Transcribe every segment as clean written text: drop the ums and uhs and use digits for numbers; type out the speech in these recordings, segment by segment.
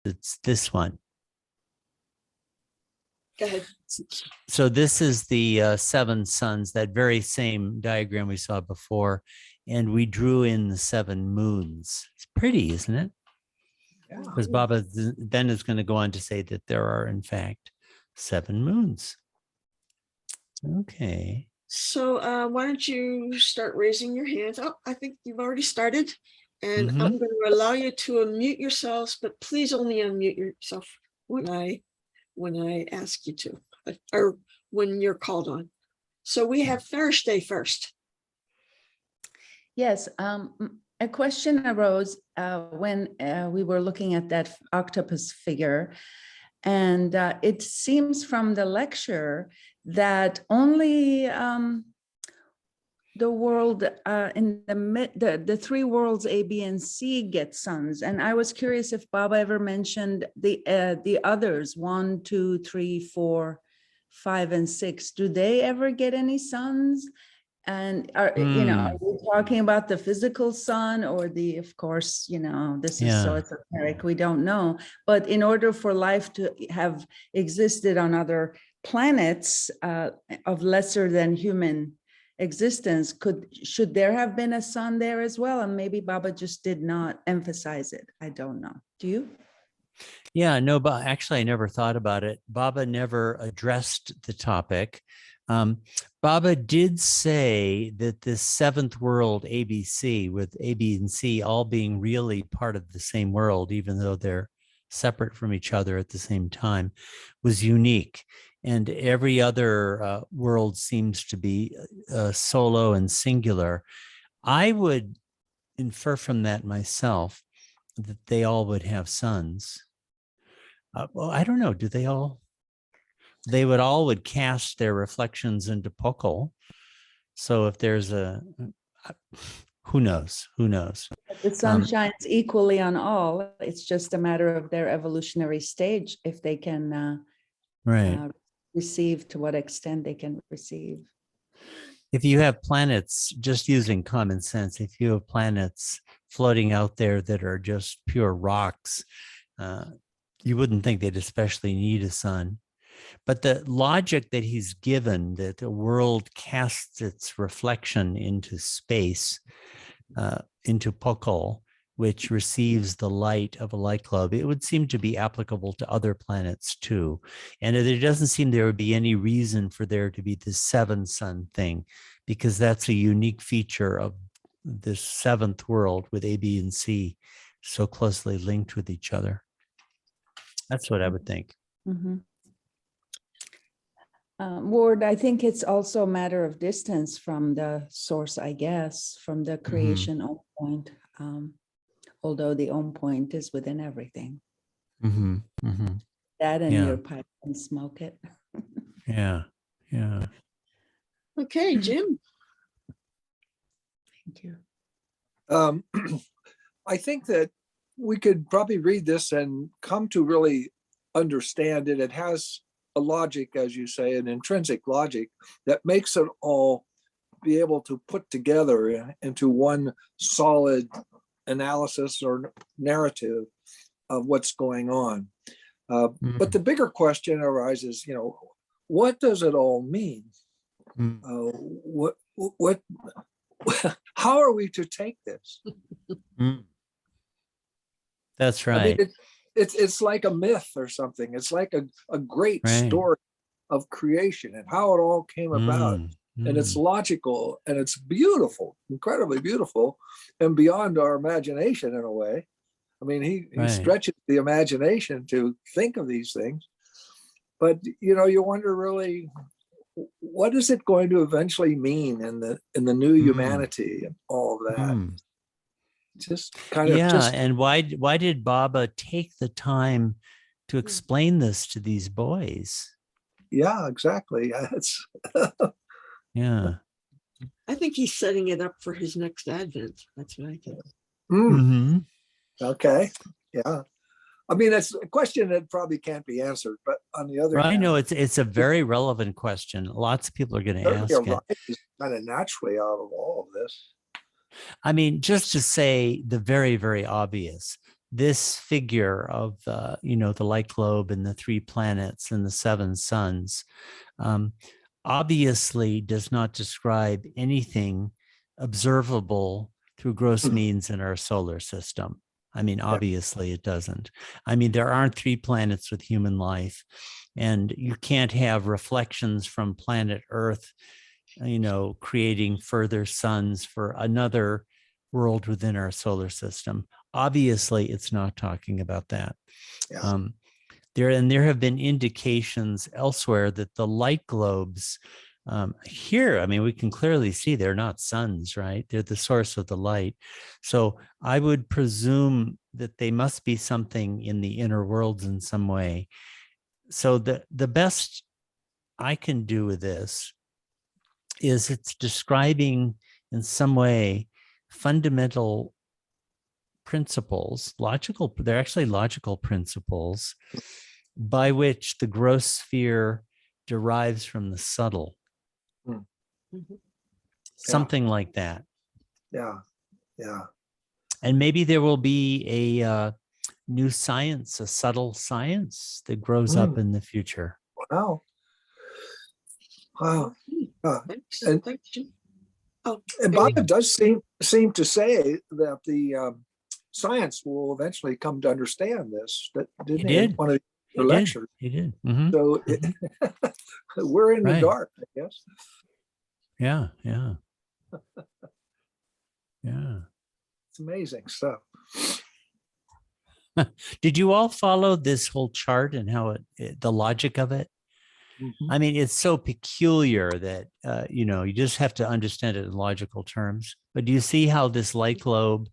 it's this one. Go ahead. So this is the 7 suns, that very same diagram we saw before, and we drew in the 7 moons. It's pretty, isn't it? Yeah. Because Baba then is going to go on to say that there are, in fact, 7 moons. Okay. So why don't you start raising your hands? Oh, I think you've already started. And I'm going to allow you to unmute yourselves, but please only unmute yourself when I ask you to, or when you're called on. So we have Thursday first. Yes, a question arose when we were looking at that octopus figure. And it seems from the lecture that only the world in the 3 worlds A, B, and C get suns. And I was curious if Baba ever mentioned the others, 1, 2, 3, 4, 5, and 6. Do they ever get any suns? And are we talking about the physical sun or of course, this is so esoteric, we don't know. But in order for life to have existed on other planets of lesser than human existence, should there have been a sun there as well? And maybe Baba just did not emphasize it. I don't know. Do you? Yeah, no, but actually I never thought about it. Baba never addressed the topic. Baba did say that this 7th world ABC, with A, B, and C all being really part of the same world, even though they're separate from each other at the same time, was unique. And every other world seems to be solo and singular. I would infer from that myself that they all would have suns. Well, I don't know. Do they all? They would cast their reflections into Pokol. So if there's who knows? The sun shines equally on all. It's just a matter of their evolutionary stage, if they can receive, to what extent they can receive. If you have planets, just using common sense, if you have planets floating out there that are just pure rocks, you wouldn't think they'd especially need a sun. But the logic that he's given, that the world casts its reflection into space, into Pokol, which receives the light of a light globe, it would seem to be applicable to other planets too. And there doesn't seem there would be any reason for there to be this 7 sun thing, because that's a unique feature of this 7th world with A, B, and C so closely linked with each other. That's what I would think. Mm-hmm. Ward, I think it's also a matter of distance from the source, I guess, from the creation Om point, although the Om point is within everything. That and your pipe and smoke it. Yeah. Okay, Jim. Thank you. I think that we could probably read this and come to really understand it. It has a logic, as you say, an intrinsic logic that makes it all be able to put together into one solid analysis or narrative of what's going on. But the bigger question arises, what does it all mean? What how are we to take this? That's right. I mean, it's like a myth or something. It's like a great story of creation and how it all came about. And it's logical and it's beautiful, incredibly beautiful, and beyond our imagination in a way. I mean, he stretches the imagination to think of these things. But, you wonder really, what is it going to eventually mean in the new humanity and all of that? Just kind of and why did Baba take the time to explain this to these boys? Yeah, exactly. It's I think he's setting it up for his next advent. That's what I think. Okay. Yeah. I mean, it's a question that probably can't be answered, but on the other hand, I know it's a very relevant question. Lots of people are going to ask it. It's kind of naturally out of all of this. I mean, just to say the very, very obvious, this figure of the light globe and the 3 planets and the 7 suns obviously does not describe anything observable through gross means in our solar system. I mean, obviously it doesn't. I mean, there aren't 3 planets with human life, and you can't have reflections from planet Earth, creating further suns for another world within our solar system. Obviously, it's not talking about that. Yeah. There have been indications elsewhere that the light globes here, I mean, we can clearly see they're not suns, right? They're the source of the light. So I would presume that they must be something in the inner worlds in some way. So the best I can do with this is it's describing in some way fundamental principles, they're actually logical principles by which the gross sphere derives from the subtle. Something like that. Yeah. And maybe there will be a new science, a subtle science that grows up in the future. Wow. Thanks. And, Thanks, Jim. and Bob does seem to say that the science will eventually come to understand this. Didn't he? In one of the lectures. He did. Mm-hmm. So we're in the dark, I guess. Yeah. It's amazing stuff. Did you all follow this whole chart and how the logic of it? I mean, it's so peculiar that, you just have to understand it in logical terms. But do you see how this light globe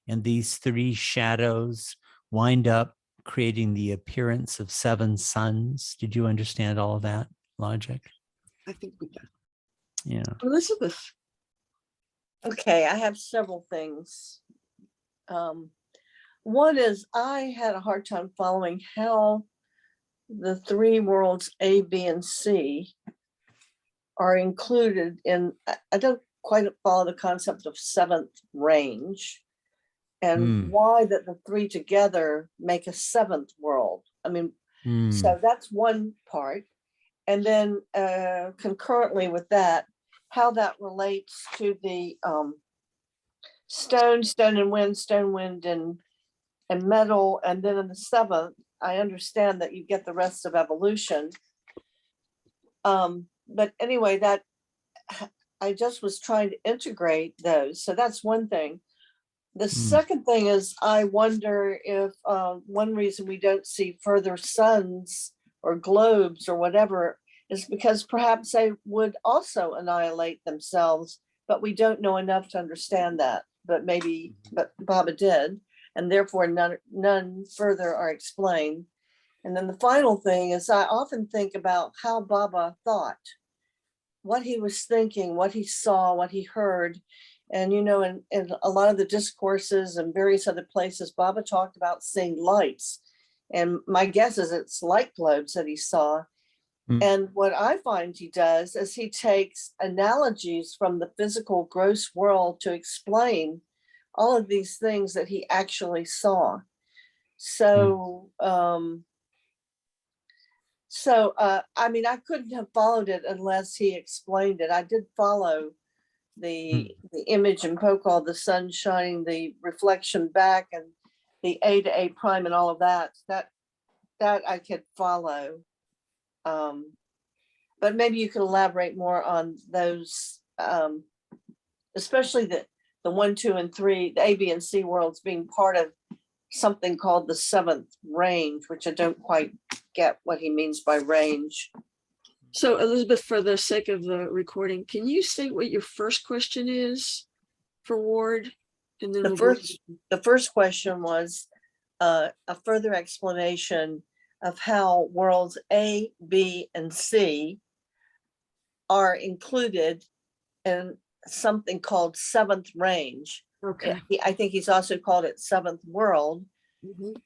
and these 3 shadows wind up creating the appearance of 7 suns? Did you understand all of that logic? I think we got. Yeah. Elizabeth. Okay, I have several things. One is I had a hard time following how the 3 worlds A, B, and C are included in, I don't quite follow the concept of 7th range and why that the 3 together make a 7th world. I mean, so that's one part. And then concurrently with that, how that relates to the stone and wind, and metal. And then in the 7th, I understand that you get the rest of evolution. But anyway, that I just was trying to integrate those. So that's one thing. The second thing is I wonder if one reason we don't see further suns or globes or whatever is because perhaps they would also annihilate themselves, but we don't know enough to understand that. But Baba did, and therefore none further are explained. And then the final thing is I often think about how Baba thought, what he was thinking, what he saw, what he heard. And, in a lot of the discourses and various other places, Baba talked about seeing lights. And my guess is it's light globes that he saw. And what I find he does is he takes analogies from the physical gross world to explain all of these things that he actually saw. So, I mean, I couldn't have followed it unless he explained it. I did follow the image in Pokal, the sun shining, the reflection back, and the A to A prime and all of that. That I could follow. But maybe you could elaborate more on those, especially the 1, 2, and 3, the A, B, and C worlds being part of something called the 7th range, which I don't quite get what he means by range. So Elizabeth, for the sake of the recording, can you state what your first question is for Ward? And then the first question was a further explanation of how worlds A, B, and C are included in something called 7th range. Okay. I think he's also called it 7th world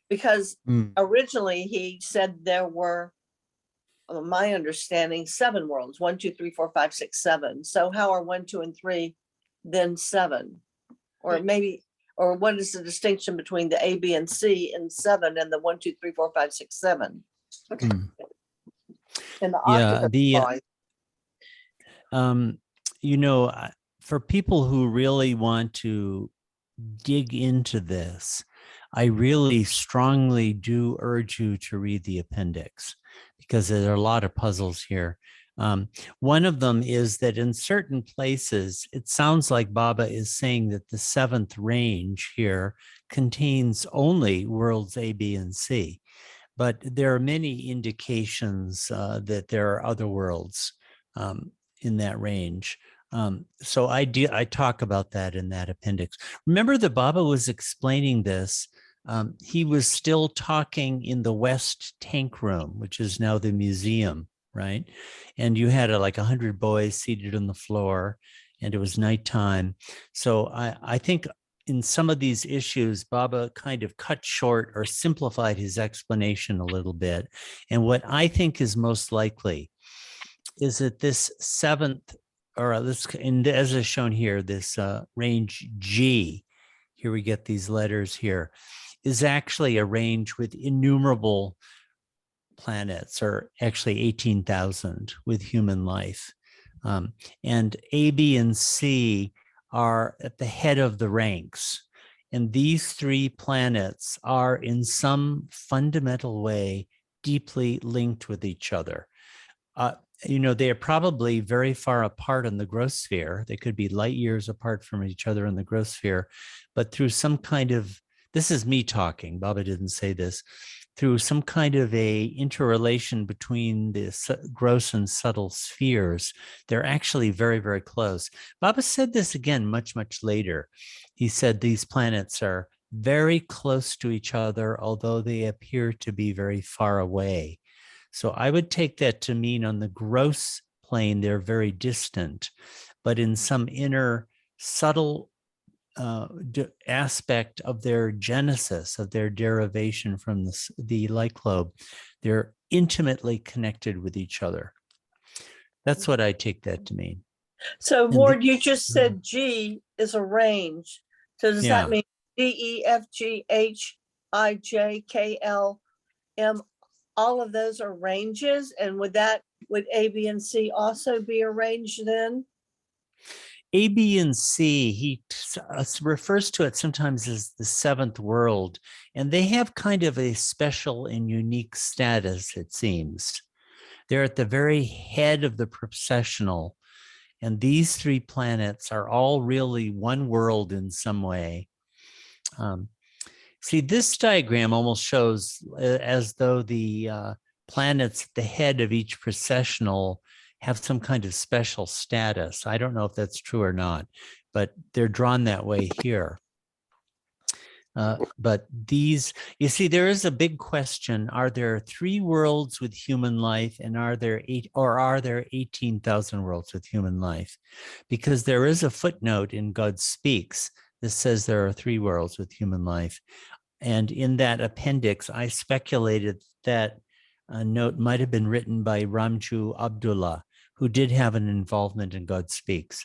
because originally he said there were, my understanding, 7 worlds, 1, 2, 3, 4, 5, 6, 7. So how are 1, 2, and 3 then 7? Or maybe or what is the distinction between the A, B, and C in 7 and the 1, 2, 3, 4, 5, 6, 7? Okay. And the Yeah, octave the line. you know, for people who really want to dig into this, I really strongly do urge you to read the appendix because there are a lot of puzzles here. One of them is that in certain places, it sounds like Baba is saying that the 7th range here contains only worlds A, B, and C. But there are many indications that there are other worlds in that range. So I talk about that in that appendix. Remember that Baba was explaining this. He was still talking in the West Tank Room, which is now the museum, right? And you had like 100 boys seated on the floor, and it was nighttime. So I think in some of these issues, Baba kind of cut short or simplified his explanation a little bit. And what I think is most likely is that this 7th, or this, and as is shown here, this range G, here we get these letters here, is actually a range with innumerable planets, or actually 18,000 with human life. And A, B, and C are at the head of the ranks. And these 3 planets are in some fundamental way deeply linked with each other. You know, they are probably very far apart in the gross sphere. They could be light years apart from each other in the gross sphere, but through some kind of, this is me talking, Baba didn't say this, through some kind of a interrelation between the gross and subtle spheres, they're actually very, very close. Baba said this again much, much later. He said these planets are very close to each other, although they appear to be very far away. So I would take that to mean on the gross plane, they're very distant, but in some inner subtle aspect of their genesis, of their derivation from the light globe, they're intimately connected with each other. That's what I take that to mean. So Ward, you just said G is a range. So does that mean D, E, F, G, H, I, J, K, L, M? All of those are ranges, and would A, B, and C also be a range then? A, B, and C, he refers to it sometimes as the 7th world, and they have kind of a special and unique status, it seems. They're at the very head of the processional, and these 3 planets are all really one world in some way. See, this diagram almost shows as though the planets at the head of each processional have some kind of special status. I don't know if that's true or not, but they're drawn that way here. But these, you see, there is a big question. Are there 3 worlds with human life, and are there 18,000 worlds with human life? Because there is a footnote in God Speaks that says there are 3 worlds with human life. And in that appendix, I speculated that a note might have been written by Ramju Abdullah, who did have an involvement in God Speaks.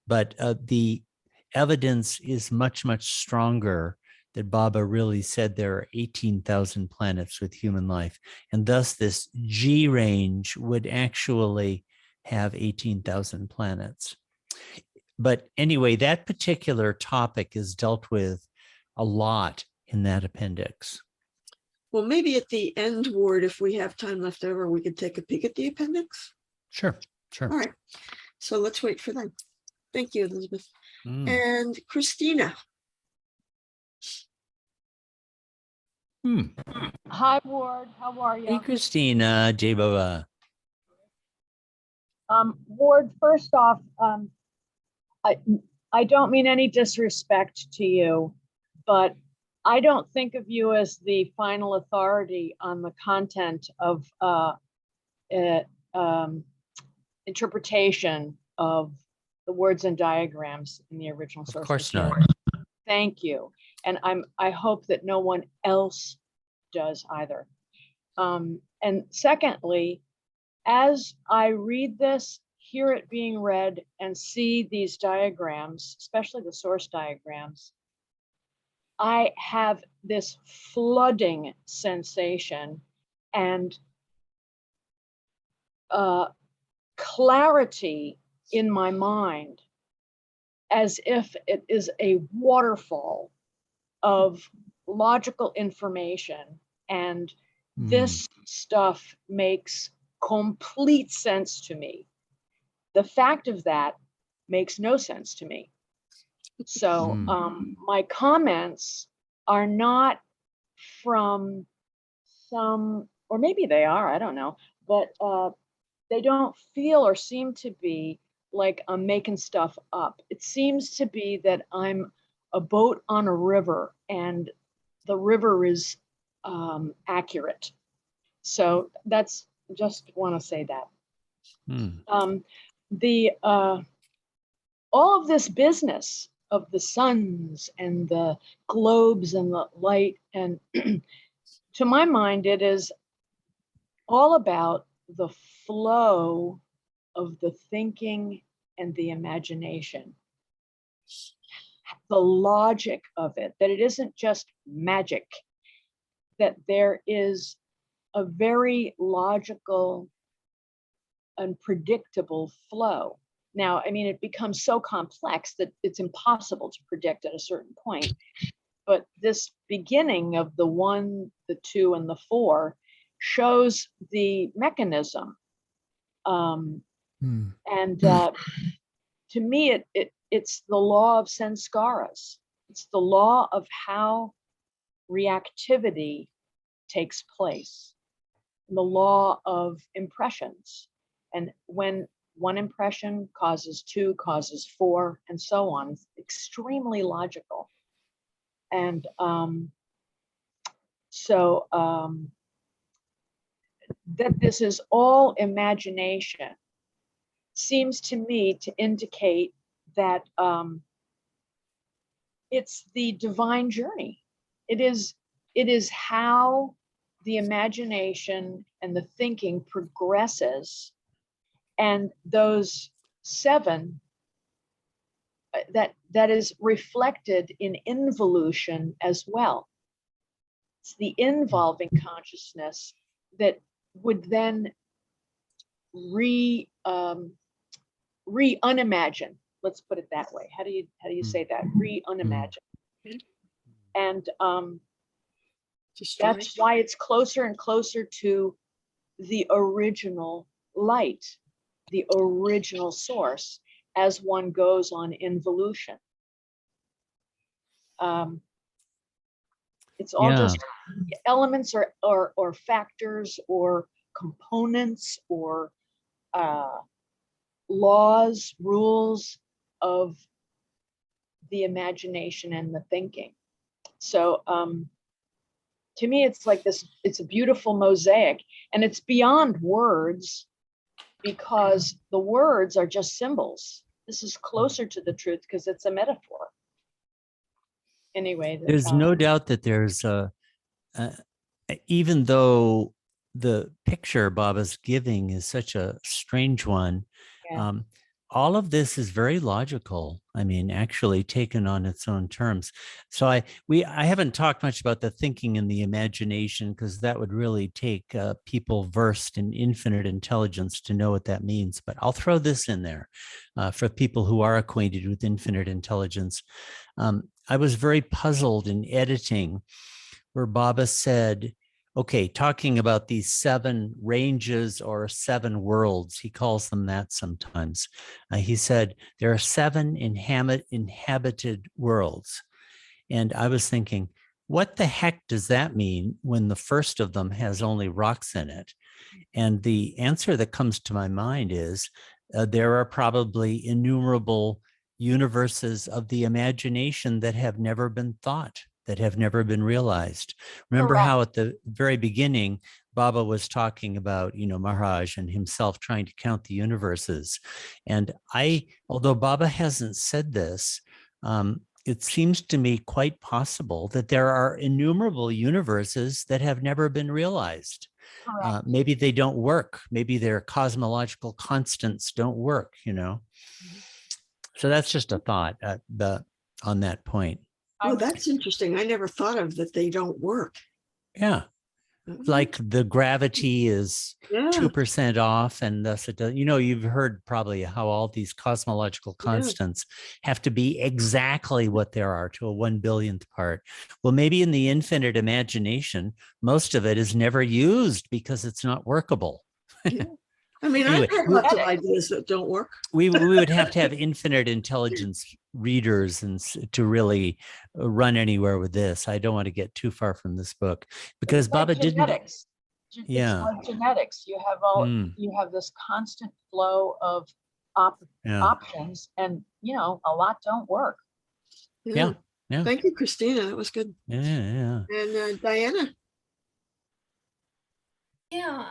But the evidence is much, much stronger that Baba really said there are 18,000 planets with human life. And thus this G range would actually have 18,000 planets. But anyway, that particular topic is dealt with a lot in that appendix. Well, maybe at the end, Ward, if we have time left over, we could take a peek at the appendix. Sure, sure. All right. So let's wait for them. Thank you, Elizabeth. And Christina. Hi, Ward. How are you? Hey, Christina, Jay Baba. Ward, first off, I don't mean any disrespect to you, but I don't think of you as the final authority on the content of interpretation of the words and diagrams in the original source. Of course not. Thank you. And I hope that no one else does either. And secondly, as I read this, hear it being read, and see these diagrams, especially the source diagrams, I have this flooding sensation and clarity in my mind, as if it is a waterfall of logical information. And this stuff makes complete sense to me. The fact of that makes no sense to me. So my comments are not from some, or maybe they are, I don't know, but they don't feel or seem to be like I'm making stuff up. It seems to be that I'm a boat on a river and the river is accurate. So that's, just want to say that. All of this business of the suns and the globes and the light, and to my mind, it is all about the flow of the thinking and the imagination, the logic of it, that it isn't just magic, that there is a very logical and predictable flow. Now, I mean, it becomes so complex that it's impossible to predict at a certain point. But this beginning of the 1, the 2, and the 4 shows the mechanism. And to me, it's the law of sanskaras. It's the law of how reactivity takes place, the law of impressions. And when one impression causes 2, causes 4, and so on, it's extremely logical. And that this is all imagination seems to me to indicate that it's the divine journey. It is how the imagination and the thinking progresses, and those 7 that is reflected in involution as well. It's the involving consciousness that would then unimagine. Let's put it that way. How do you say that? Unimagine. And that's why it's closer and closer to the original light, the original source, as one goes on involution. It's all just elements or factors or components or laws, rules of the imagination and the thinking. So to me, it's like this, it's a beautiful mosaic, and it's beyond words, because the words are just symbols. This is closer to the truth because it's a metaphor. Anyway, there's no doubt that there's even though the picture Baba's giving is such a strange one, all of this is very logical. I mean, actually taken on its own terms. So I haven't talked much about the thinking and the imagination, because that would really take people versed in infinite intelligence to know what that means. But I'll throw this in there for people who are acquainted with infinite intelligence. I was very puzzled in editing where Baba said, okay, talking about these 7 ranges or 7 worlds, he calls them that sometimes. He said, there are 7 inhabited worlds. And I was thinking, what the heck does that mean when the first of them has only rocks in it? And the answer that comes to my mind is there are probably innumerable universes of the imagination that have never been thought, that have never been realized. Remember how at the very beginning, Baba was talking about, Maharaj and himself trying to count the universes. And although Baba hasn't said this, it seems to me quite possible that there are innumerable universes that have never been realized. Maybe they don't work. Maybe their cosmological constants don't work, So that's just a thought on that point. Oh, that's interesting. I never thought of that they don't work. Yeah. Like the gravity is Yeah, 2% off, and thus it does. You've heard probably how all these cosmological constants have to be exactly what there are to a 1 billionth part. Well, maybe in the infinite imagination, most of it is never used because it's not workable. yeah. I mean, Anyway, I've had lots of ideas that don't work. we would have to have infinite intelligence readers and to really run anywhere with this. I don't want to get too far from this book because It's like Baba didn't. genetics. Yeah. It's like genetics. You have this constant flow of Yeah. options, and a lot don't work. Yeah. Yeah. Thank you, Christina. That was good. Yeah. And Diana. Yeah,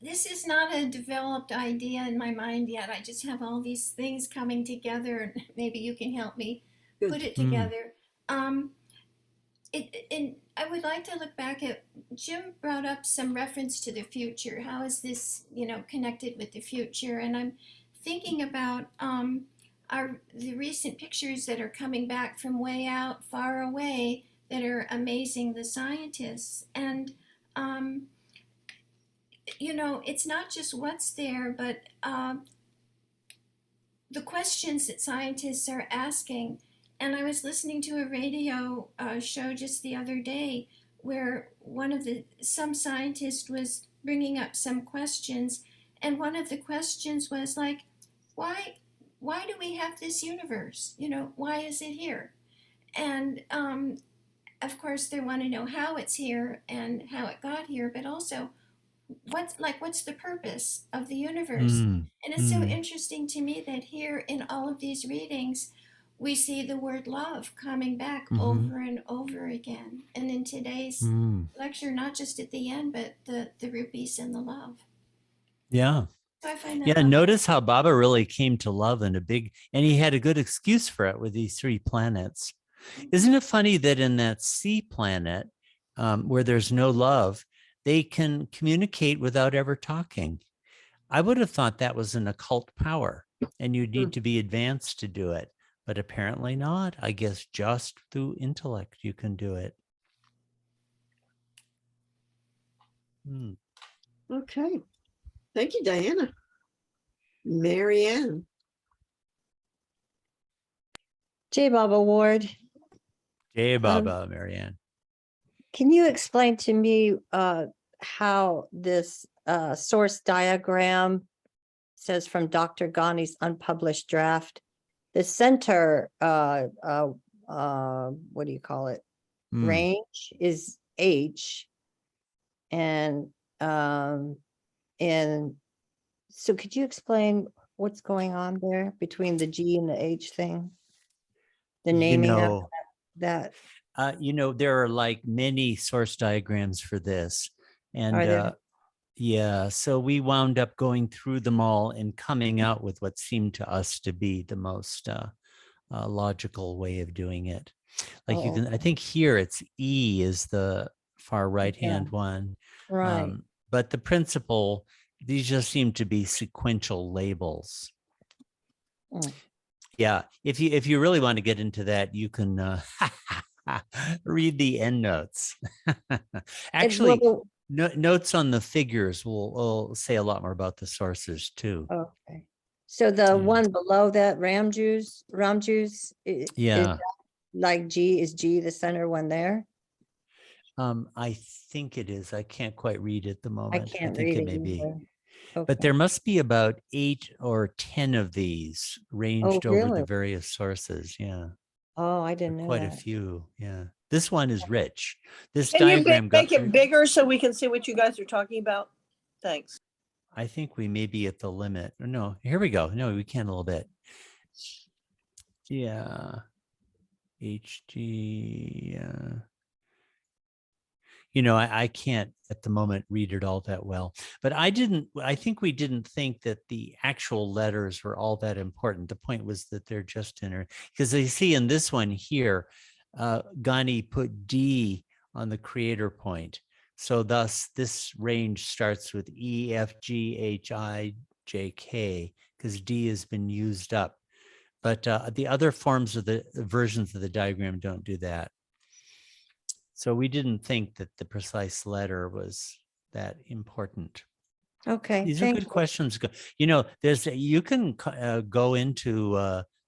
this is not a developed idea in my mind yet. I just have all these things coming together, and maybe you can help me Good. put it together. And I would like to look back at, Jim brought up some reference to the future. How is this, connected with the future? And I'm thinking about the recent pictures that are coming back from way out far away that are amazing the scientists. And it's not just what's there, but the questions that scientists are asking. And I was listening to a radio show just the other day where some scientist was bringing up some questions, and one of the questions was like, why do we have this universe? Why is it here? And of course, they want to know how it's here and how it got here, but also what's the purpose of the universe? And it's so interesting to me that here in all of these readings, we see the word love coming back over and over again. And in today's lecture, not just at the end, but the rupees and the love. Yeah. So I find that Yeah. Notice how Baba really came to love and he had a good excuse for it with these 3 planets. Isn't it funny that in that sea planet, where there's no love, they can communicate without ever talking? I would have thought that was an occult power and you'd need to be advanced to do it, but apparently not. I guess just through intellect you can do it. Okay. Thank you, Diana. Marianne. J. Baba Ward. Jai Baba, Marianne. Can you explain to me how this source diagram says from Dr. Ghani's unpublished draft, the center, what do you call it? Range is H. And so could you explain what's going on there between the G and the H thing? The naming of that. There are like many source diagrams for this. And yeah, so we wound up going through them all and coming out with what seemed to us to be the most logical way of doing it. Like I think here it's E is the far right-hand one. Right. But the principle, these just seem to be sequential labels. Yeah, if you really want to get into that, you can read the endnotes. Actually, notes on the figures will say a lot more about the sources too. Okay. So the one below that, Ramju's, yeah, is like G, is G the center one there? I think it is. I can't quite read at the moment. I can't think read it may be. Okay. But there must be about 8 or 10 of these ranged over the various sources. Yeah. Oh, I didn't know quite that. a few. Yeah. This one is rich. This Can you diagram make it bigger so we can see what you guys are talking about? Thanks. I think we may be at the limit. No, here we go. No, we can a little bit. Yeah. HG. I can't at the moment read it all that well, but I think we didn't think that the actual letters were all that important. The point was that they're just because they see in this one here, Ghani put D on the creator point. So thus this range starts with E, F, G, H, I, J, K, because D has been used up But the other forms of the versions of the diagram don't do that. So we didn't think that the precise letter was that important. Okay, These are thank good you. questions. You know, you can go into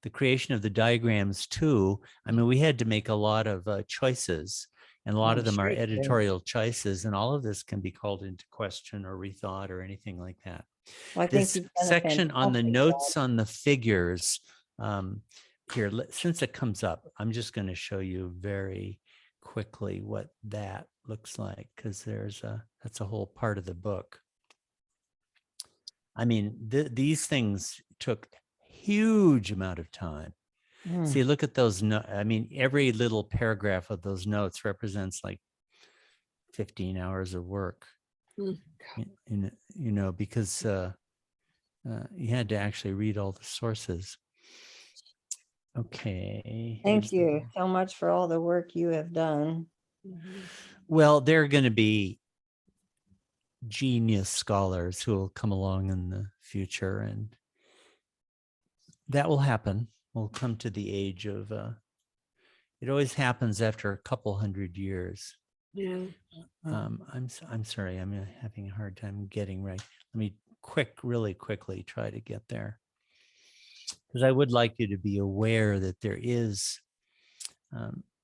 the creation of the diagrams too. I mean, we had to make a lot of choices, and a lot I'm of them are sure you did. editorial choices, and all of this can be called into question or rethought or anything like that. Well, I think This you've done a section on the fantastic notes job. on the figures, here, since it comes up, I'm just going to show you very quickly what that looks like, because that's a whole part of the book. I mean, these things took huge amount of time. Mm. See, look at those. I mean, every little paragraph of those notes represents like 15 hours of work. You know, because you had to actually read all the sources. Okay. Thank you so much for all the work you have done. Well, there are going to be genius scholars who will come along in the future, and that will happen. We'll come to the age of it always happens after a couple hundred years. Yeah. I'm sorry, I'm having a hard time getting right. Let me really quickly try to get there, because I would like you to be aware that there is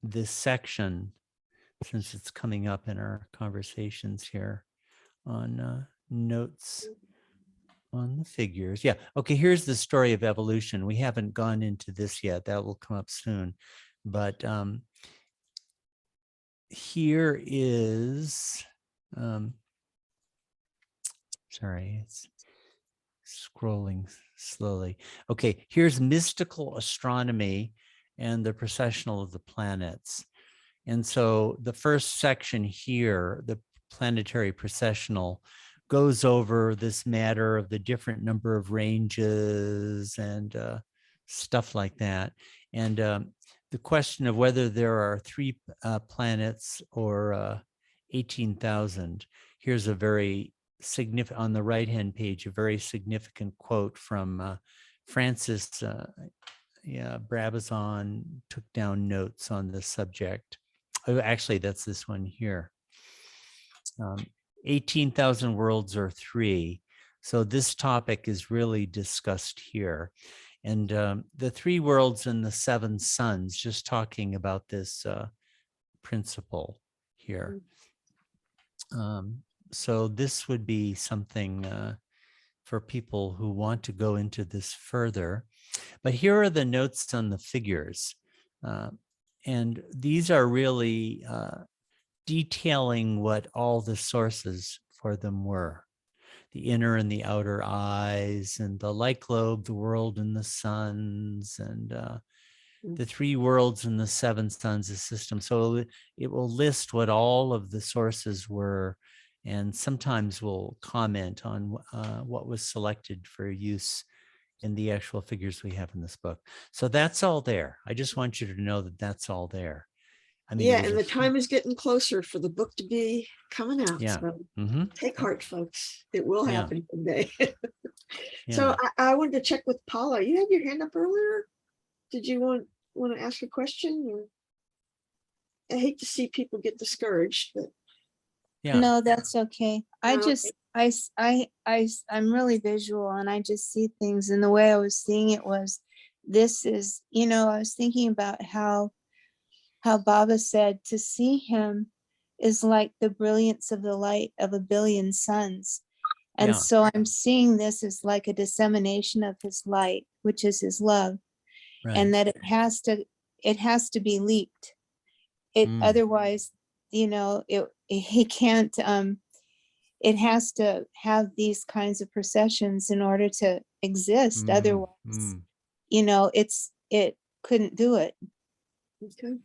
this section, since it's coming up in our conversations here, on notes on the figures. Yeah. Okay. Here's the story of evolution. We haven't gone into this yet. That will come up soon. But here is, sorry, it's scrolling slowly. Okay. Here's mystical astronomy and the processional of the planets. And so the first section here, the planetary processional, goes over this matter of the different number of ranges and stuff like that. And the question of whether there are 3 planets or 18,000. Here's a very significant, on the right-hand page, a very significant quote from Francis Brabazon took down notes on this subject. Oh, actually, that's this one here. 18,000 worlds or 3. So this topic is really discussed here. And the 3 worlds and the 7 suns, just talking about this principle here. So this would be something for people who want to go into this further. But here are the notes on the figures. And these are really detailing what all the sources for them were. The inner and the outer eyes, and the light globe, the world and the suns, and the 3 worlds and the 7 suns, the system. So it will list what all of the sources were, and sometimes we'll comment on what was selected for use in the actual figures we have in this book. So that's all there. I just want you to know that that's all there. I mean, Yeah, and the time is getting closer for the book to be coming out. Yeah. So take heart, folks. It will happen someday. So Yeah. I wanted to check with Paula. You had your hand up earlier. Did you want to ask a question? Or I hate to see people get discouraged, but Yeah. No, that's okay. Okay. I'm really visual, and I just see things, and the way I was seeing it was, this is, I was thinking about how Baba said to see him is like the brilliance of the light of a billion suns. And so I'm seeing this as like a dissemination of his light, which is his love. Right. And that it has to be leaped. Otherwise, he can't, it has to have these kinds of processions in order to exist. Otherwise, it couldn't do it. Okay.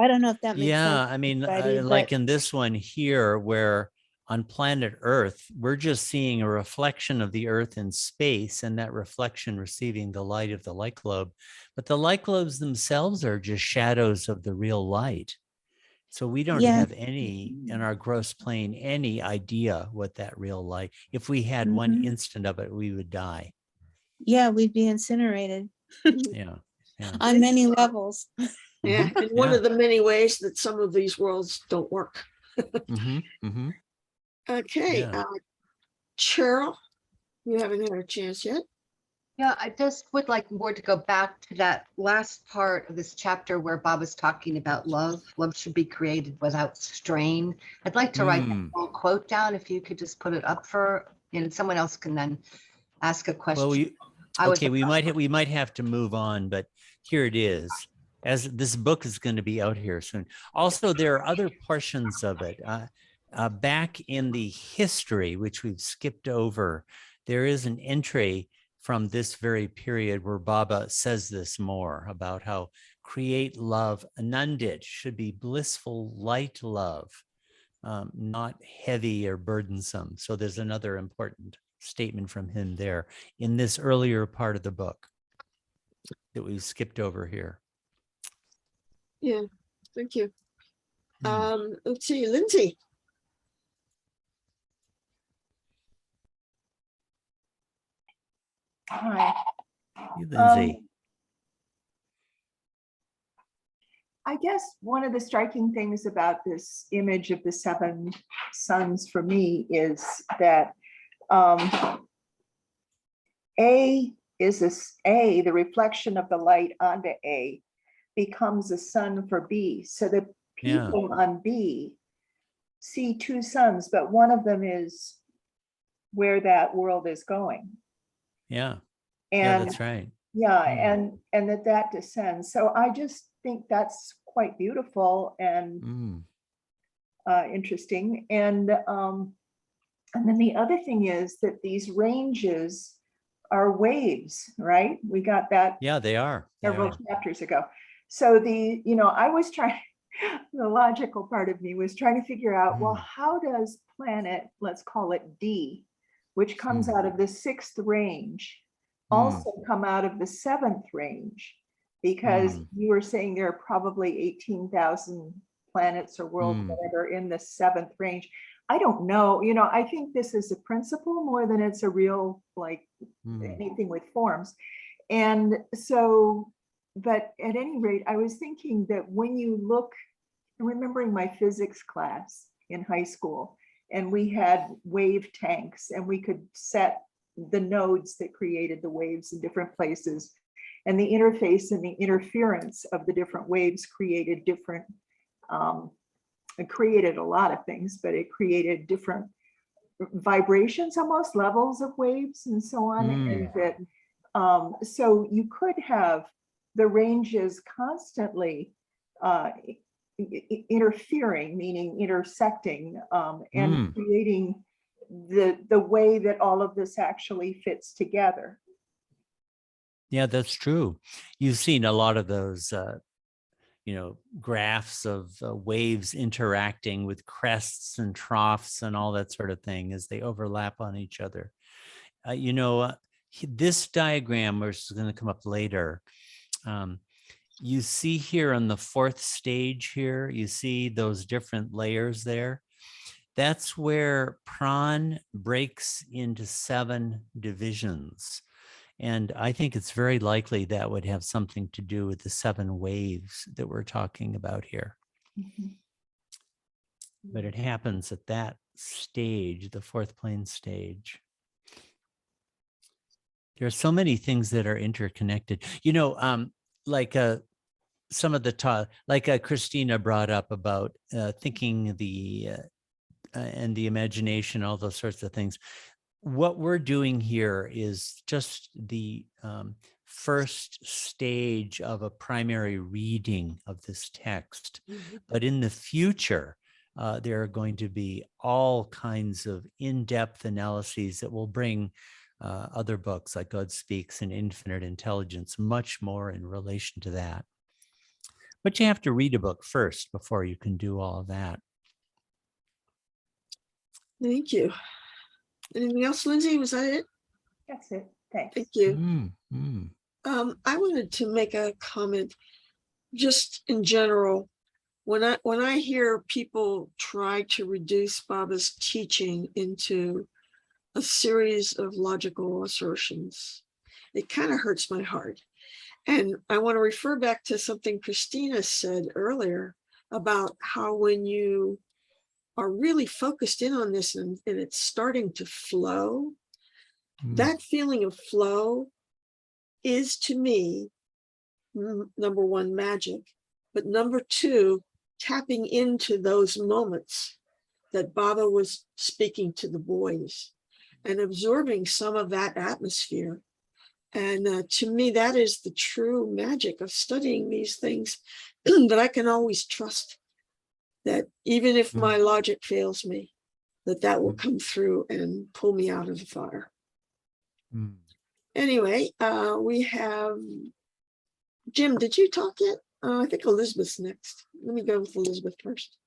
I don't know if that makes sense. Yeah, I mean, like in this one here, where on planet Earth, we're just seeing a reflection of the Earth in space, and that reflection receiving the light of the light globe. But the light globes themselves are just shadows of the real light. So we don't have any, in our gross plane, any idea what that real light, if we had one instant of it, we would die. Yeah, we'd be incinerated. Yeah. Yeah. on many levels. Yeah, and one of the many ways that some of these worlds don't work. Okay, Yeah. Cheryl, you haven't had a chance yet. Yeah, I just would like more to go back to that last part of this chapter where Bob was talking about love. Love should be created without strain. I'd like to write that whole quote down. If you could just put it up for, and someone else can then ask a question. Well, we might have to move on, but here it is. As this book is going to be out here soon. Also, there are other portions of it. Back in the history, which we've skipped over, there is an entry from this very period where Baba says this more about how create love, Anandit, should be blissful, light love, not heavy or burdensome. So there's another important statement from him there in this earlier part of the book that we've skipped over here. Yeah, thank you. Let's see, Lindsay. Hi. You, Lindsay. I guess one of the striking things about this image of the 7 suns for me is that A is this A, the reflection of the light onto A becomes a sun for B. So the people on B see 2 suns, but one of them is where that world is going. Yeah. And yeah, that's right. Yeah, and that descends. So I just think that's quite beautiful and interesting. And then the other thing is that these ranges are waves, right? We got that. Yeah, they are. Several chapters ago. So I was trying, the logical part of me was trying to figure out, well, how does planet, let's call it D, which comes out of the 6th range, also come out of the 7th range? Because you were saying there are probably 18,000 planets or worlds that are in the 7th range. I don't know, I think this is a principle more than it's a real, like anything with forms. And so, but at any rate, I was thinking that when you look, remembering my physics class in high school, and we had wave tanks and we could set the nodes that created the waves in different places. And the interface and the interference of the different waves created different, it created a lot of things, but it created different vibrations, almost levels of waves and so on. And that, so you could have the ranges constantly interfering, meaning intersecting, and creating the way that all of this actually fits together. Yeah, that's true. You've seen a lot of those, graphs of waves interacting with crests and troughs and all that sort of thing as they overlap on each other. This diagram, which is going to come up later, you see here on the 4th stage here, you see those different layers there. That's where Pran breaks into 7 divisions. And I think it's very likely that would have something to do with the 7 waves that we're talking about here. But it happens at that stage, the 4th plane stage. There are so many things that are interconnected. Like some of the like Christina brought up about thinking and the imagination, all those sorts of things. What we're doing here is just the first stage of a primary reading of this text. But in the future, there are going to be all kinds of in-depth analyses that will bring other books like God Speaks and Infinite Intelligence much more in relation to that. But you have to read a book first before you can do all of that. Thank you. Anything else, Lindsay? Was that it? That's it. Thanks. Thank you. I wanted to make a comment just in general. When I hear people try to reduce Baba's teaching into a series of logical assertions, it kind of hurts my heart, And I want to refer back to something Christina said earlier about how when you are really focused in on this and it's starting to flow, that feeling of flow is to me, number one, magic, but number two, tapping into those moments that Baba was speaking to the boys and absorbing some of that atmosphere. And to me, that is the true magic of studying these things, that I can always trust that even if my logic fails me, that will come through and pull me out of the fire. Anyway, we have Jim. Did you talk yet? I think Elizabeth's next. Let me go with Elizabeth first.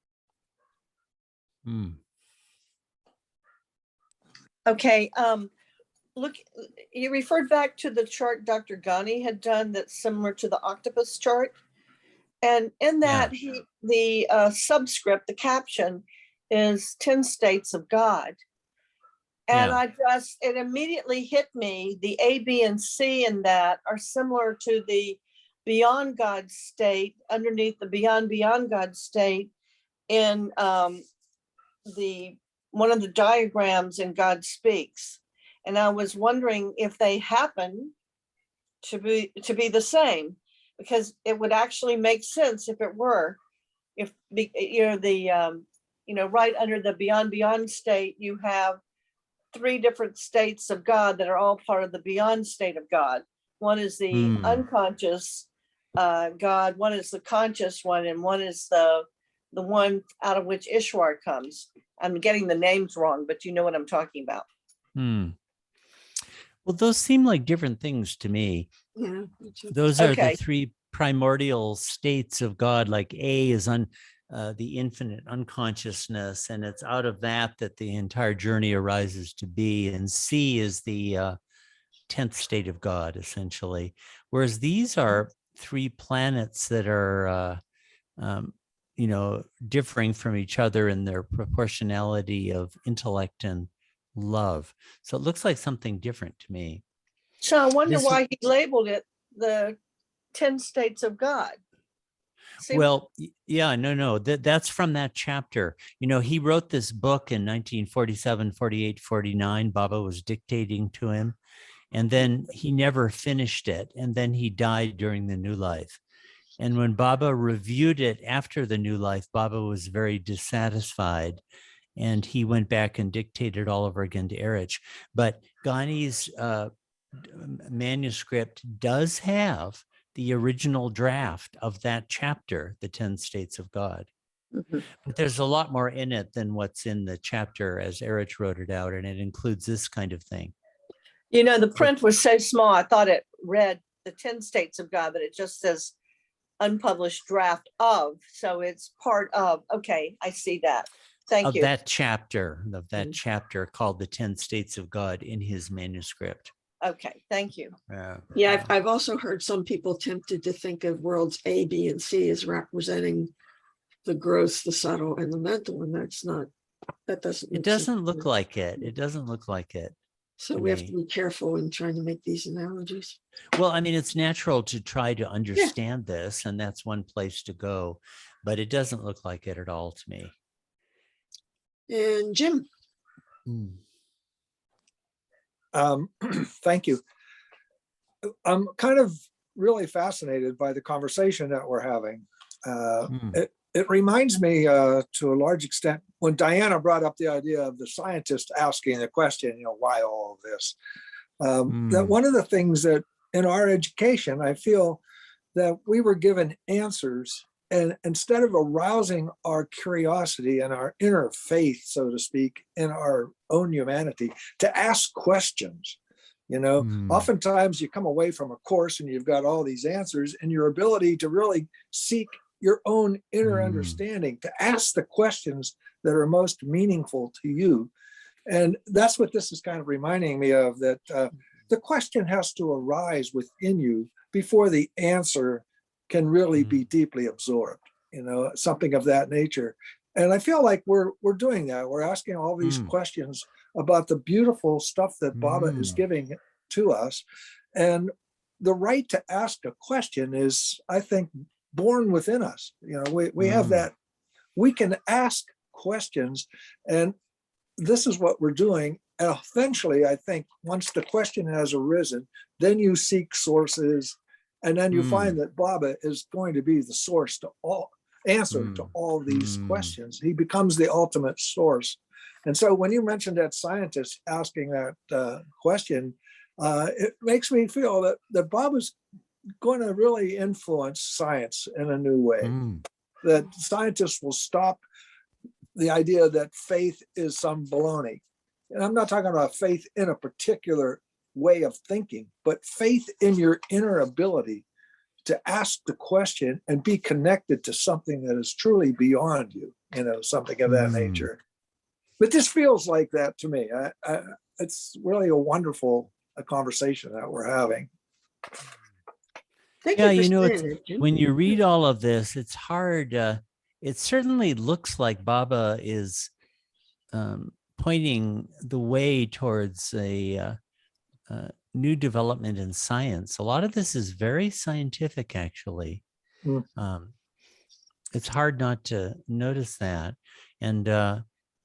Okay. Look, you referred back to the chart Dr. Ghani had done that's similar to the octopus chart. And in that, the subscript, the caption is 10 states of God. And it immediately hit me, the A, B, and C in that are similar to the beyond God state, underneath the beyond God state in one of the diagrams in God Speaks. And I was wondering if they happen to be the same, because it would actually make sense if it were, right under the beyond state, you have 3 different states of God that are all part of the beyond state of God. One is the unconscious God, one is the conscious one, and one is the one out of which Ishwar comes. I'm getting the names wrong, but you know what I'm talking about. Well, those seem like different things to me. Yeah. Those are the 3 primordial states of God. Like A is on the infinite unconsciousness, and it's out of that the entire journey arises to be. And C is the 10th state of God, essentially. Whereas these are 3 planets that are, differing from each other in their proportionality of intellect and love. So it looks like something different to me. So I wonder why he labeled it the 10 states of God. See, well, yeah, no, that's from that chapter. He wrote this book in 1947, 48, 49. Baba was dictating to him, and then he never finished it. And then he died during the New Life. And when Baba reviewed it after the New Life, Baba was very dissatisfied. And he went back and dictated all over again to Erich. But Ghani's manuscript does have the original draft of that chapter, the 10 States of God. But there's a lot more in it than what's in the chapter as Erich wrote it out, and it includes this kind of thing. The print was so small, I thought it read the 10 States of God, but it just says unpublished draft of. So it's part of, okay, I see that. Thank you. That chapter, chapter called the 10 States of God in his manuscript. Okay, thank you. Yeah, I've also heard some people tempted to think of worlds A, B, and C as representing the gross, the subtle, and the mental, and that doesn't. It doesn't look like it. It doesn't look like it. So we have to be careful in trying to make these analogies. Well, I mean, it's natural to try to understand this, and that's one place to go, but it doesn't look like it at all to me. And Jim. Thank you. I'm kind of really fascinated by the conversation that we're having. It reminds me to a large extent when Diana brought up the idea of the scientist asking the question, why all of this? That one of the things that in our education, I feel that we were given answers, and instead of arousing our curiosity and our inner faith, so to speak, in our own humanity, to ask questions. Oftentimes you come away from a course and you've got all these answers, and your ability to really seek your own inner understanding, to ask the questions that are most meaningful to you. And that's what this is kind of reminding me of, that the question has to arise within you before the answer can really be deeply absorbed, something of that nature. And I feel like we're doing that. We're asking all these questions about the beautiful stuff that Baba is giving to us. And the right to ask a question is, I think, born within us. You know, we have that, we can ask questions, and this is what we're doing. And eventually, I think once the question has arisen, then you seek sources, and then you find that Baba is going to be the source to all answer to all these questions. He becomes the ultimate source. And so when you mentioned that scientist asking that question, it makes me feel that Baba's going to really influence science in a new way. That scientists will stop the idea that faith is some baloney. And I'm not talking about faith in a particular way of thinking, but faith in your inner ability to ask the question and be connected to something that is truly beyond you, you know, something of that nature. But this feels like that to me. It's really a wonderful conversation that we're having. Thank Yeah, you you for know, saying it, Jim. when you read all of this, it's hard. It certainly looks like Baba is pointing the way towards a new development in science. A lot of this is very scientific, actually. It's hard not to notice that. And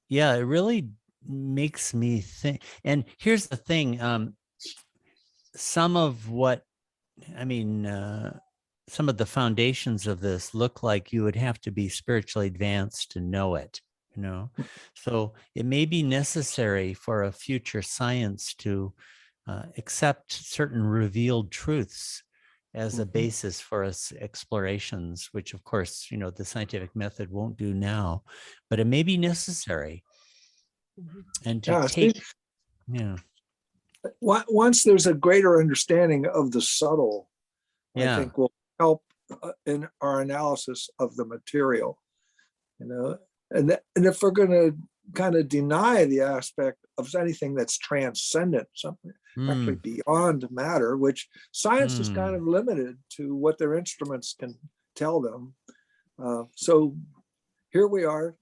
yeah, it really makes me think. And here's the thing. Some of what, I mean, some of the foundations of this look like you would have to be spiritually advanced to know it, you know? So it may be necessary for a future science to accept certain revealed truths as a basis for its explorations, which of course, you know, the scientific method won't do now, but it may be necessary. And to take, once there's a greater understanding of the subtle, I think will help in our analysis of the material, you know, and if we're going to kind of deny the aspect of anything that's transcendent, something actually beyond matter, which science is kind of limited to what their instruments can tell them. So here we are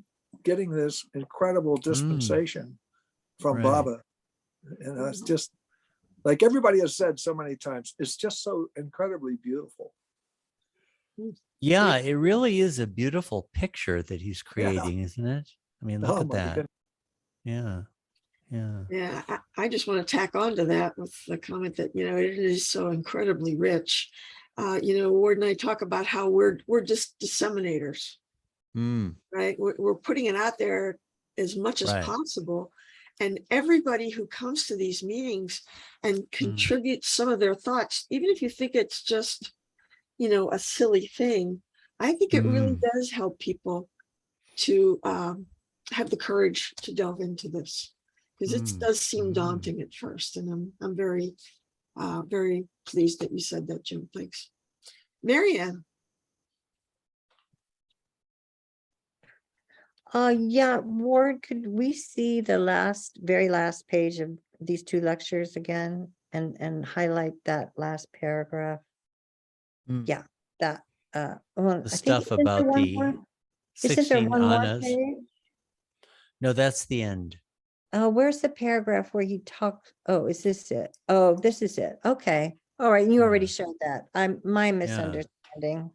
getting this incredible dispensation from Baba. And it's just, like everybody has said so many times, it's just so incredibly beautiful. Yeah, it really is a beautiful picture that he's creating, isn't it? I mean, look at that. Goodness. Yeah. Yeah, I just want to tack on to that with the comment that, you know, it is so incredibly rich. You know, Ward and I talk about how we're just disseminators, right? We're putting it out there as much as possible. And everybody who comes to these meetings and contributes some of their thoughts, even if you think it's just, you know, a silly thing, I think it really does help people to have the courage to delve into this, because it does seem daunting at first. And I'm very, very pleased that you said that, Jim. Thanks. Marianne. Yeah, Ward, could we see the very last page of these two lectures again and highlight that last paragraph? Yeah, that well, The stuff about the 16 annas. No, that's the end. Where's the paragraph where he talks? Oh, is this it? Oh, this is it. Okay. All right. You already showed that. My misunderstanding.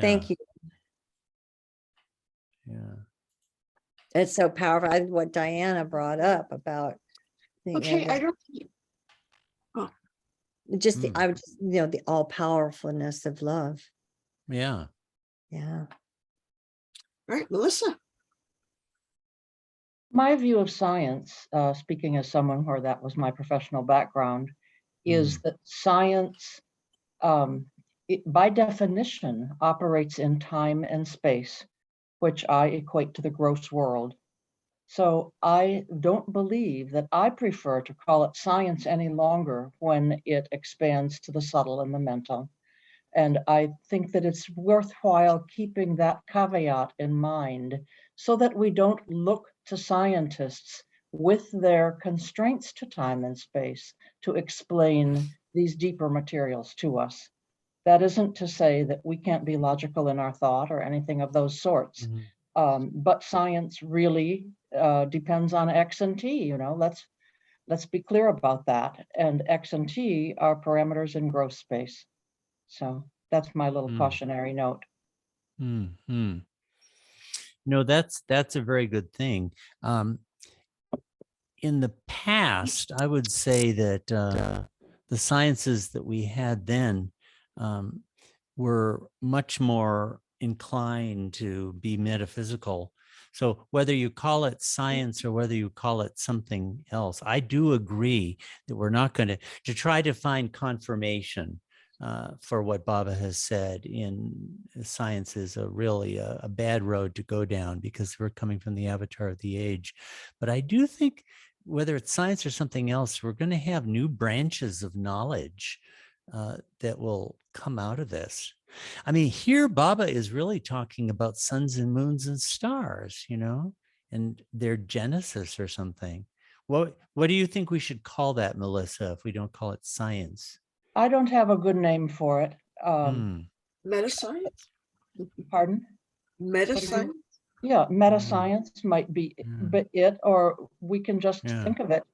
Thank you. Yeah. It's so powerful. What Diana brought up about. Okay, I don't. Oh, just the I would just, you know, the all powerfulness of love. Yeah. Yeah. All right, Melissa. My view of science, speaking as someone where that was my professional background, is that science, by definition, operates in time and space, which I equate to the gross world. So I don't believe that I prefer to call it science any longer when it expands to the subtle and the mental. And I think that it's worthwhile keeping that caveat in mind so that we don't look to scientists with their constraints to time and space to explain these deeper materials to us. That isn't to say that we can't be logical in our thought or anything of those sorts. But science really depends on X and T, you know, let's let's be clear about that. And X and T are parameters in growth space. So that's my little cautionary note. No, that's a very good thing. In the past, I would say that the sciences that we had then were much more inclined to be metaphysical. So whether you call it science or whether you call it something else, I do agree that we're not going to try to find confirmation for what Baba has said in science is really a bad road to go down, because we're coming from the avatar of the age. But I do think whether it's science or something else, we're going to have new branches of knowledge that will come out of this. I mean, here Baba is really talking about suns and moons and stars, and their genesis or something. What do you think we should call that, Melissa, if we don't call it science? I don't have a good name for it. Metascience? Pardon? Metascience? Yeah, metascience might be it, or we can just think of it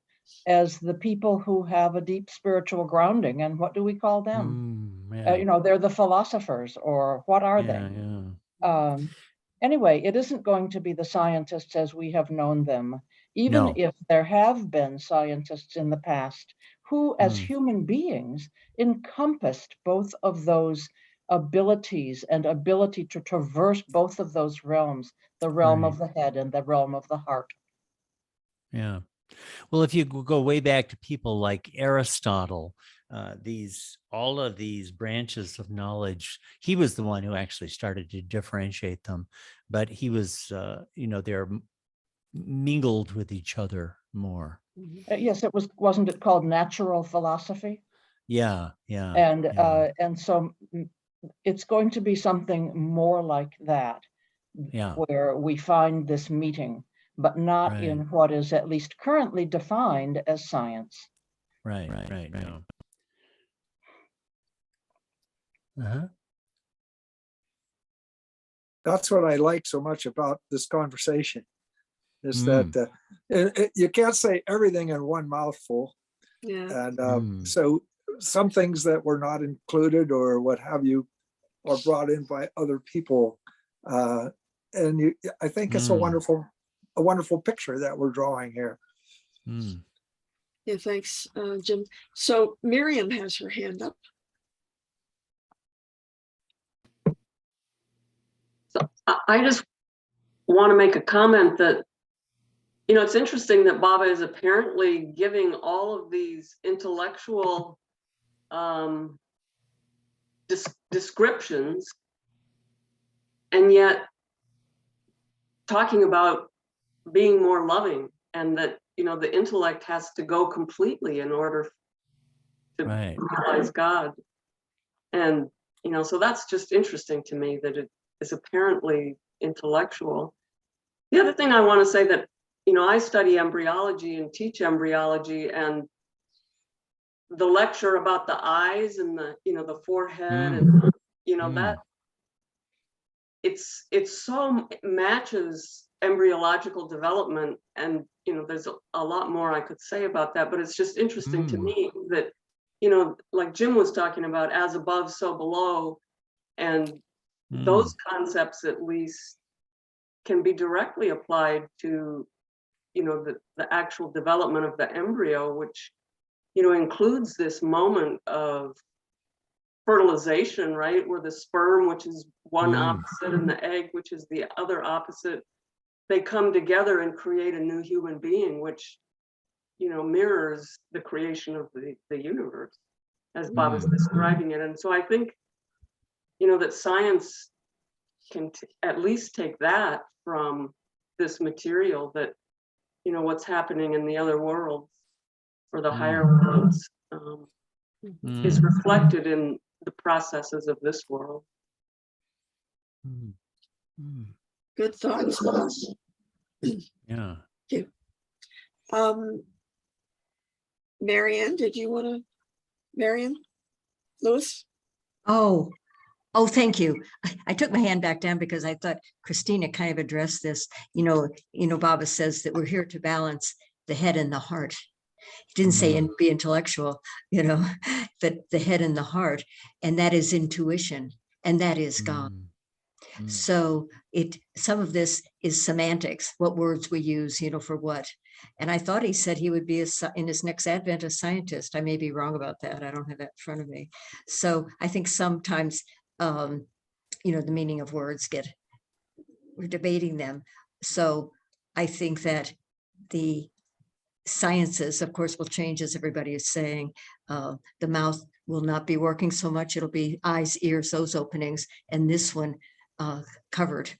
as the people who have a deep spiritual grounding. And what do we call them? They're the philosophers, or what are they? Anyway, it isn't going to be the scientists as we have known them, even if there have been scientists in the past who, as human beings, encompassed both of those abilities and ability to traverse both of those realms, the realm of the head and the realm of the heart. Yeah. Well, if you go way back to people like Aristotle, all of these branches of knowledge, he was the one who actually started to differentiate them, but he was, they're mingled with each other more. Yes, wasn't it called natural philosophy? Yeah. And so it's going to be something more like that, where we find this meeting, but not in what is at least currently defined as science. Right. That's what I like so much about this conversation, is that you can't say everything in one mouthful. Yeah. And so some things that were not included or what have you are brought in by other people. I think it's a wonderful picture that we're drawing here. Yeah, thanks, Jim. So Miriam has her hand up. So I just want to make a comment that, it's interesting that Baba is apparently giving all of these intellectual descriptions, and yet talking about being more loving, and that, the intellect has to go completely in order to realize God. And, so that's just interesting to me, that it is apparently intellectual. The other thing I want to say that, I study embryology and teach embryology, and the lecture about the eyes and the forehead and, that it's so matches embryological development. And, there's a lot more I could say about that, but it's just interesting to me that, like Jim was talking about, as above, so below, and those concepts at least can be directly applied to, the actual development of the embryo, which, includes this moment of fertilization, right? Where the sperm, which is one opposite, and the egg, which is the other opposite, they come together and create a new human being, which, mirrors the creation of the universe, as Bob is describing it. And so I think, that science can at least take that from this material, that, what's happening in the other worlds, or the higher worlds, is reflected in the processes of this world. Good thoughts. Yeah. Thank you. Marianne, did you want to? Marianne Lewis? Oh, thank you. I took my hand back down because I thought Christina kind of addressed this. Baba says that we're here to balance the head and the heart. He didn't say be intellectual, but the head and the heart, and that is intuition, and that is God. So some of this is semantics, what words we use, for what. And I thought he said he would be in his next advent a scientist. I may be wrong about that. I don't have that in front of me. So I think sometimes, the meaning of words we're debating them. So I think that the sciences, of course, will change, as everybody is saying. The mouth will not be working so much. It'll be eyes, ears, those openings, and this one covered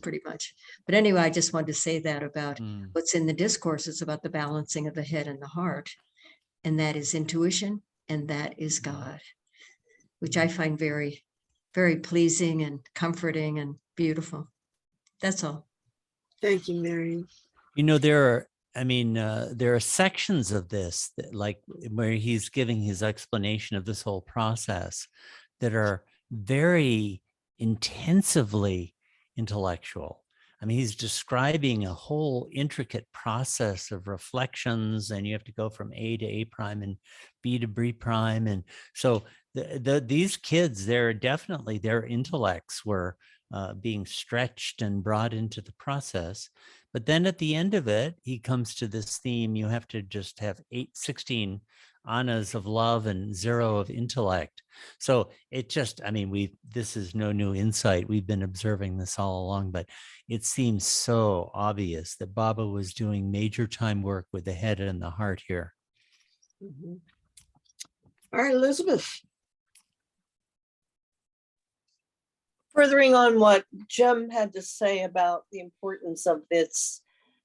pretty much. But anyway, I just wanted to say that about what's in the discourses about the balancing of the head and the heart, and that is intuition, and that is God, which I find very, very pleasing and comforting and beautiful. That's all. Thank you, Marion. There are sections of this that, like where he's giving his explanation of this whole process, that are very intensively intellectual. I mean, he's describing a whole intricate process of reflections, and you have to go from A to A prime and B to B prime. And so these kids, their intellects were being stretched and brought into the process. But then at the end of it, he comes to this theme: you have to just have 16 annas of love and 0 of intellect. So it just, this is no new insight. We've been observing this all along, but it seems so obvious that Baba was doing major time work with the head and the heart here. All right, Elizabeth. Furthering on what Jim had to say about the importance of this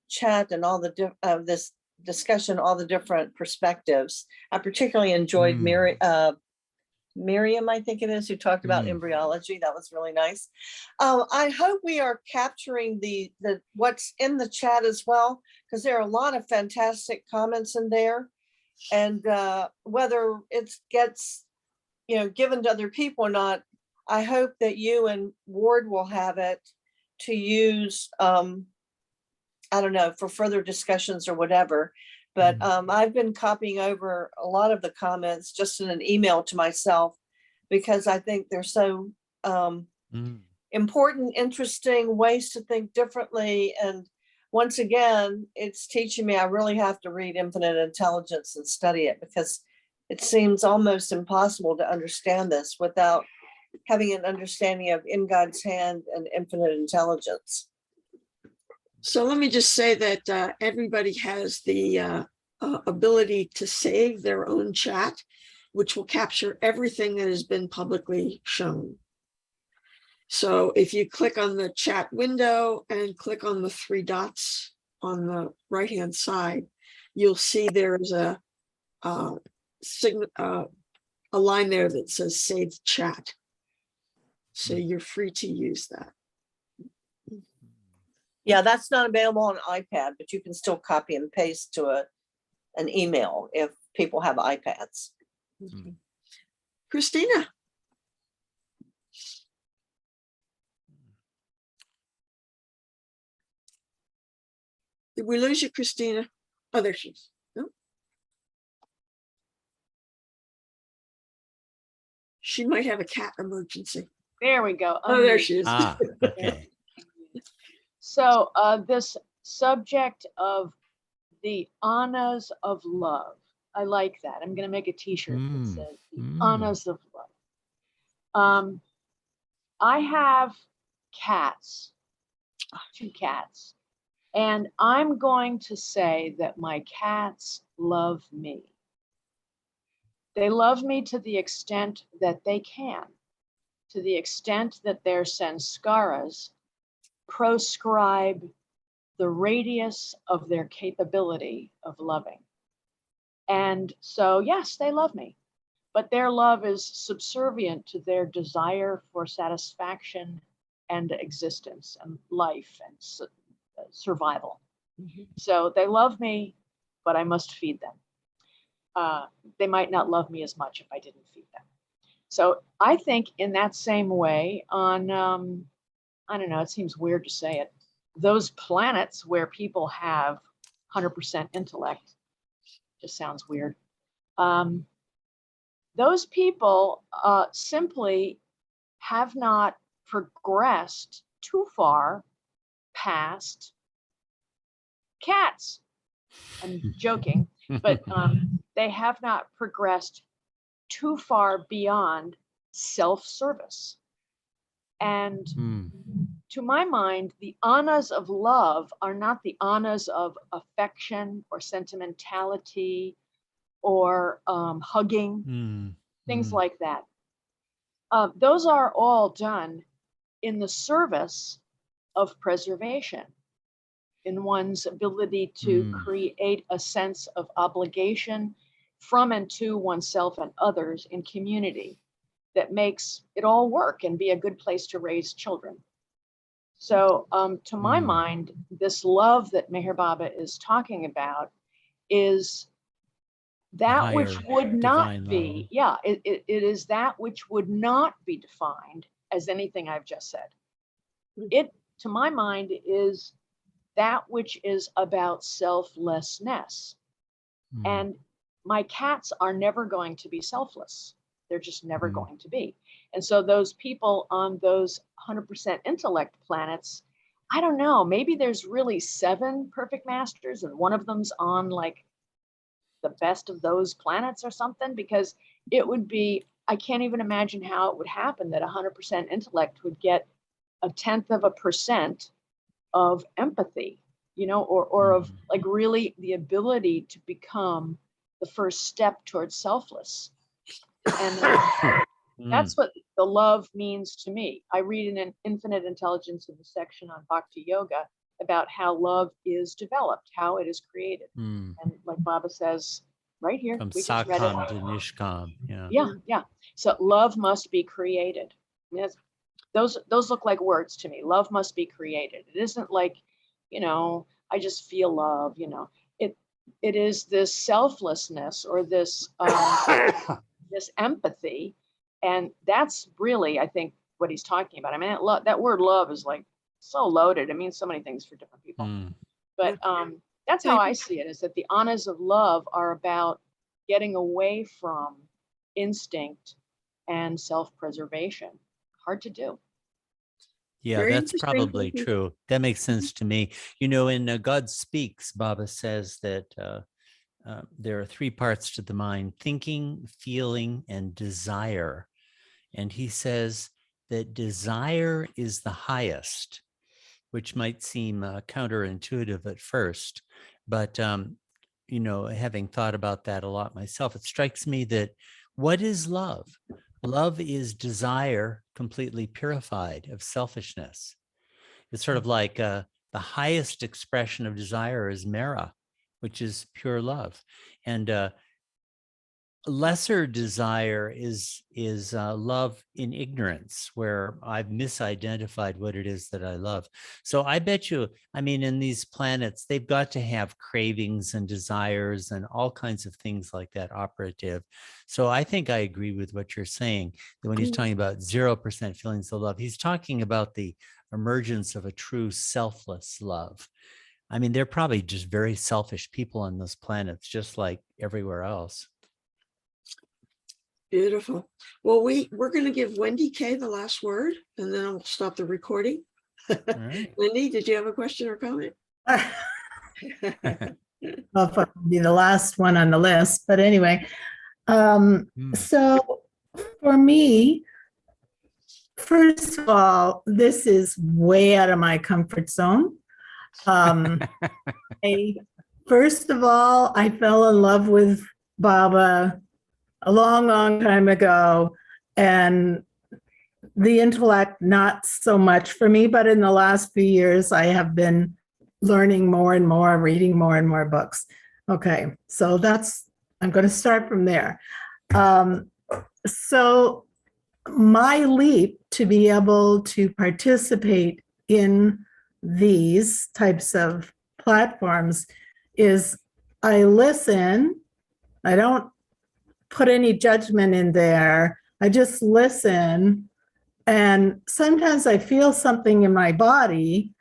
chat and all the this discussion, all the different perspectives, I particularly enjoyed Miriam, I think it is, who talked about embryology. That was really nice. I hope we are capturing the what's in the chat as well, because there are a lot of fantastic comments in there, and whether it gets given to other people or not, I hope that you and Ward will have it to use, I don't know, for further discussions or whatever. But I've been copying over a lot of the comments just in an email to myself, because I think they're so important, interesting ways to think differently. And once again, it's teaching me I really have to read Infinite Intelligence and study it, because it seems almost impossible to understand this without having an understanding of In God's Hand and Infinite Intelligence. So let me just say that everybody has the ability to save their own chat, which will capture everything that has been publicly shown. So if you click on the chat window and click on the 3 dots on the right-hand side, you'll see there's a line there that says Save Chat. So you're free to use that. Yeah, that's not available on iPad, but you can still copy and paste to an email if people have iPads. Christina. Did we lose you, Christina? Oh, there she is. No? She might have a cat emergency. There we go. Oh, there she is. Okay. So this subject of the annas of love, I like that. I'm going to make a t-shirt that says the annas of love. I have cats, 2 cats, and I'm going to say that my cats love me. They love me to the extent that they can, to the extent that their sanskaras proscribe the radius of their capability of loving. And so, yes, they love me, but their love is subservient to their desire for satisfaction and existence and life and survival. So they love me, but I must feed them. They might not love me as much if I didn't feed them. So I think in that same way on, I don't know, it seems weird to say it, those planets where people have 100% intellect, just sounds weird. Those people simply have not progressed too far past cats. I'm joking, but they have not progressed too far beyond self-service. And to my mind, the annas of love are not the annas of affection or sentimentality or hugging, things like that. Those are all done in the service of preservation, in one's ability to create a sense of obligation from and to oneself and others in community that makes it all work and be a good place to raise children. So to my mind, this love that Meher Baba is talking about is that which would not be, it is that which would not be defined as anything I've just said. It, to my mind, is that which is about selflessness. And my cats are never going to be selfless. They're just never going to be. And so those people on those 100% intellect planets, I don't know, maybe there's really 7 perfect masters and one of them's on like the best of those planets or something, because it would be, I can't even imagine how it would happen that 100% intellect would get 0.1% of empathy, you know, or of like really the ability to become the first step towards selfless. And that's what the love means to me. I read in an Infinite Intelligence in the section on Bhakti Yoga about how love is developed, how it is created. And like Baba says right here, From we just read it. Sakam to Nishkam. Yeah. So love must be created. Yes. Those look like words to me. Love must be created. It isn't like, you know, I just feel love, you know. It is this selflessness or this this empathy, and that's really, I think, what he's talking about. I mean, that word love is like so loaded. It means so many things for different people. But that's how I see it, is that the annas of love are about getting away from instinct and self-preservation. Hard to do. Yeah, Very that's interesting. probably true. That makes sense to me. You know, in God Speaks, Baba says that there are 3 parts to the mind: thinking, feeling, and desire. And he says that desire is the highest, which might seem counterintuitive at first. But, you know, having thought about that a lot myself, it strikes me that what is love? Love is desire completely purified of selfishness. It's sort of like the highest expression of desire is mera, which is pure love. And lesser desire is love in ignorance, where I've misidentified what it is that I love. So I bet you, I mean, in these planets, they've got to have cravings and desires and all kinds of things like that operative. So I think I agree with what you're saying, that when he's talking about 0% feelings of love, he's talking about the emergence of a true selfless love. I mean, they're probably just very selfish people on those planets, just like everywhere else. Beautiful. Well, we're going to give Wendy K the last word, and then I'll stop the recording. All right. Wendy, did you have a question or comment? Well, if I would be the last one on the list, but anyway. So for me, first of all, this is way out of my comfort zone. First of all, I fell in love with Baba a long, long time ago, and the intellect, not so much for me, but in the last few years, I have been learning more and more, reading more and more books. Okay, so I'm going to start from there. So my leap to be able to participate in these types of platforms is I listen. I don't put any judgment in there. I just listen. And sometimes I feel something in my body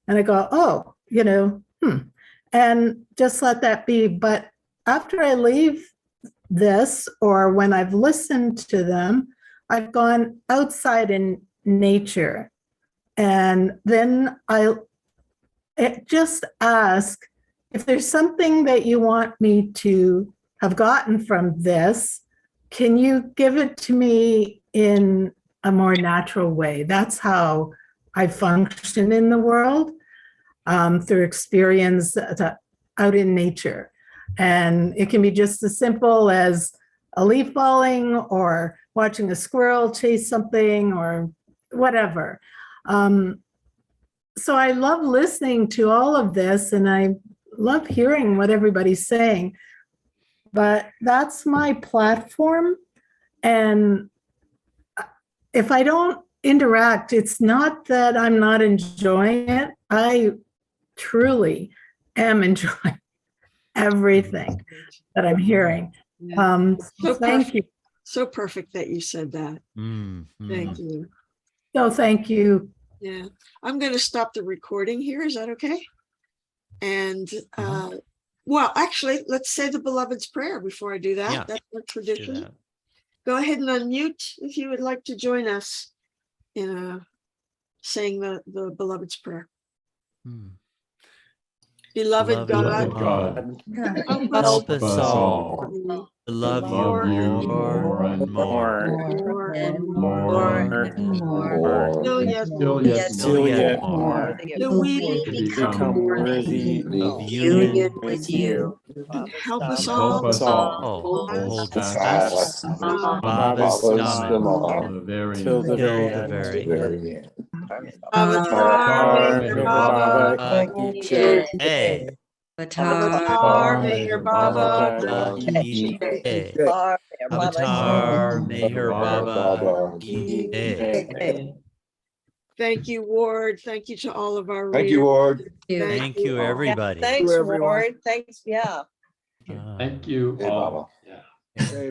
and I go, oh, you know, and just let that be. But after I leave this, or when I've listened to them, I've gone outside in nature. And then just ask if there's something that you want me to have gotten from this, can you give it to me in a more natural way? That's how I function in the world, through experience out in nature. And it can be just as simple as a leaf falling or watching a squirrel chase something or whatever. So I love listening to all of this, and I love hearing what everybody's saying. But that's my platform. And if I don't interact, it's not that I'm not enjoying it. I truly am enjoying everything that I'm hearing. So thank you. So perfect that you said that. Thank you. So thank you. Yeah, I'm going to stop the recording here. Is that okay? And well, actually, let's say the Beloved's Prayer before I do that. Yeah, that's our tradition. Go ahead and unmute if you would like to join us in saying the Beloved's Prayer. Beloved God, help us all to love you more and more. Still yet more. Till we become worthy of union with you. Help us all hold fast Baba's Damas till the very end. Avatar, Meher Baba, Baba Ki Jai. Avatar, Meher Baba, Ki Jai. Avatar Meher Baba Ki Jai. Thank you, Ward. Thank you to all of our readers. Thank you, Ward. Thank you, everybody. Thanks, Ward. Thanks. Yeah. Thank you all. Baba. Yeah.